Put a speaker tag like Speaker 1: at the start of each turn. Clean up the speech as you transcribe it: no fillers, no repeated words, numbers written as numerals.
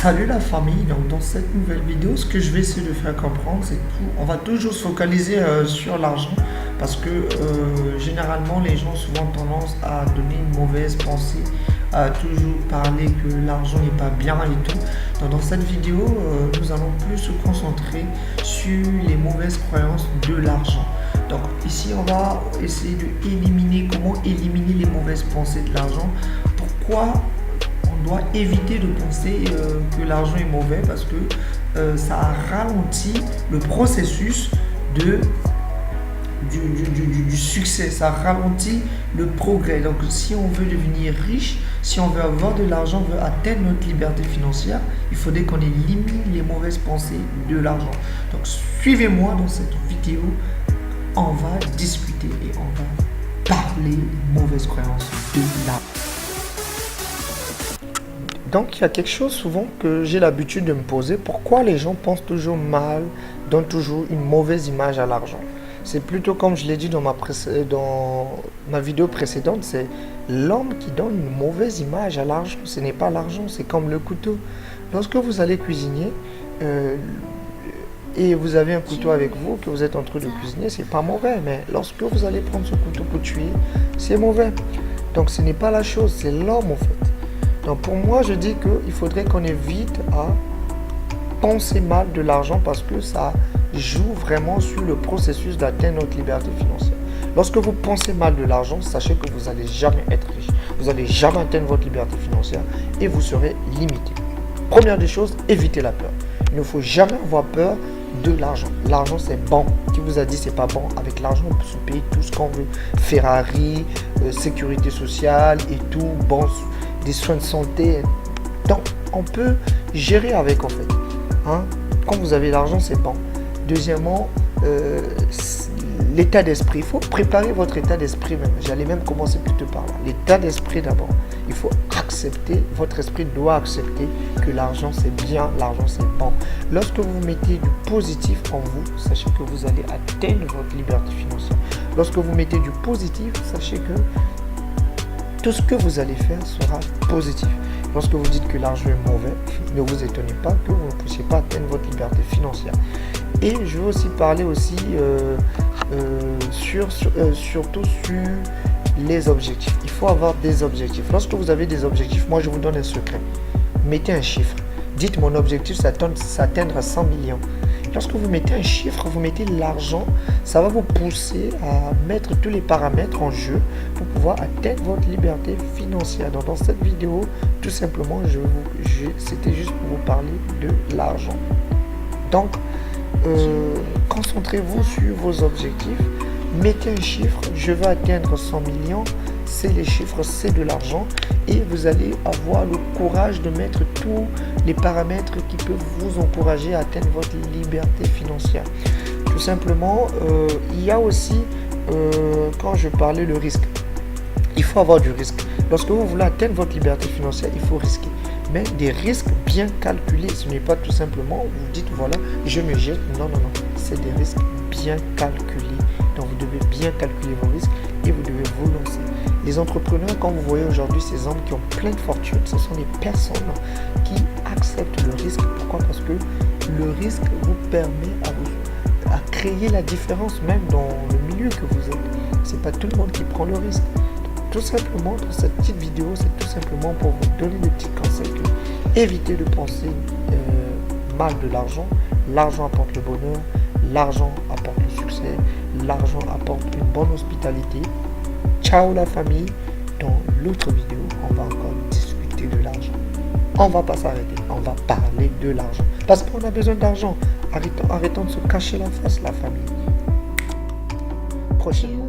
Speaker 1: Salut la famille, donc dans cette nouvelle vidéo, ce que je vais essayer de faire comprendre, c'est qu'on va toujours se focaliser sur l'argent parce que généralement les gens ont souvent tendance à donner une mauvaise pensée, à toujours parler que l'argent n'est pas bien et tout. Donc dans cette vidéo, nous allons plus se concentrer sur les mauvaises croyances de l'argent. Donc ici, on va essayer de comment éliminer les mauvaises pensées de l'argent. Pourquoi on doit éviter de penser que l'argent est mauvais, parce que ça ralentit le processus du succès, ça ralentit le progrès. Donc si on veut devenir riche, si on veut avoir de l'argent, on veut atteindre notre liberté financière, il faudrait qu'on élimine les mauvaises pensées de l'argent. Donc suivez-moi dans cette vidéo, on va discuter et on va parler des mauvaises croyances de l'argent. Donc il y a quelque chose souvent que j'ai l'habitude de me poser: pourquoi les gens pensent toujours mal, donnent toujours une mauvaise image à l'argent? C'est plutôt, comme je l'ai dit dans ma vidéo précédente, c'est l'homme qui donne une mauvaise image à l'argent. Ce n'est pas l'argent, c'est comme le couteau. Lorsque vous allez cuisiner et vous avez un couteau avec vous, que vous êtes en train de cuisiner, c'est pas mauvais. Mais lorsque vous allez prendre ce couteau pour tuer, c'est mauvais. Donc ce n'est pas la chose, c'est l'homme en fait. Donc pour moi, je dis qu'il faudrait qu'on évite à penser mal de l'argent, parce que ça joue vraiment sur le processus d'atteindre notre liberté financière. Lorsque vous pensez mal de l'argent, sachez que vous n'allez jamais être riche. Vous n'allez jamais atteindre votre liberté financière et vous serez limité. Première des choses, évitez la peur. Il ne faut jamais avoir peur de l'argent. L'argent, c'est bon. Qui vous a dit c'est pas bon? Avec l'argent, on peut se payer tout ce qu'on veut. Ferrari, sécurité sociale et tout, bon, des soins de santé. Donc, on peut gérer avec en fait. Quand vous avez l'argent, c'est bon. Deuxièmement, l'état d'esprit. Il faut préparer votre état d'esprit même. J'allais même commencer plutôt par là. L'état d'esprit d'abord. Il faut accepter, votre esprit doit accepter que l'argent c'est bien, l'argent c'est bon. Lorsque vous mettez du positif en vous, sachez que vous allez atteindre votre liberté financière. Lorsque vous mettez du positif, sachez que tout ce que vous allez faire sera positif. Lorsque vous dites que l'argent est mauvais, ne vous étonnez pas que vous ne puissiez pas atteindre votre liberté financière. Et je veux aussi parler aussi surtout sur les objectifs. Il faut avoir des objectifs. Lorsque vous avez des objectifs, moi je vous donne un secret. Mettez un chiffre. Dites: mon objectif c'est atteindre 100 millions. Lorsque vous mettez un chiffre, vous mettez l'argent, ça va vous pousser à mettre tous les paramètres en jeu pour pouvoir atteindre votre liberté financière. Donc dans cette vidéo, tout simplement, c'était juste pour vous parler de l'argent. Donc, concentrez-vous sur vos objectifs. Mettez un chiffre: je veux atteindre 100 millions. C'est les chiffres, c'est de l'argent. Et vous allez avoir le courage de mettre tous les paramètres qui peuvent vous encourager à atteindre votre liberté financière. Tout simplement, il y a aussi, quand je parlais le risque, il faut avoir du risque. Lorsque vous voulez atteindre votre liberté financière, il faut risquer. Mais des risques bien calculés. Ce n'est pas tout simplement, vous dites voilà, je me jette. Non, non, non. C'est des risques bien calculés. Donc vous devez bien calculer vos risques et vous devez vous lancer. Les entrepreneurs, quand vous voyez aujourd'hui ces hommes qui ont plein de fortune, ce sont des personnes qui acceptent le risque. Pourquoi? Parce que le risque vous permet à créer la différence même dans le milieu que vous êtes. C'est pas tout le monde qui prend le risque. Tout simplement, dans cette petite vidéo, c'est tout simplement pour vous donner des petits conseils que évitez de penser mal de l'argent. L'argent apporte le bonheur, l'argent apporte le succès, l'argent apporte une bonne hospitalité. Ciao la famille. Dans l'autre vidéo, on va encore discuter de l'argent. On va pas s'arrêter, on va parler de l'argent. Parce qu'on a besoin d'argent. Arrêtons de se cacher la face, la famille. Prochainement.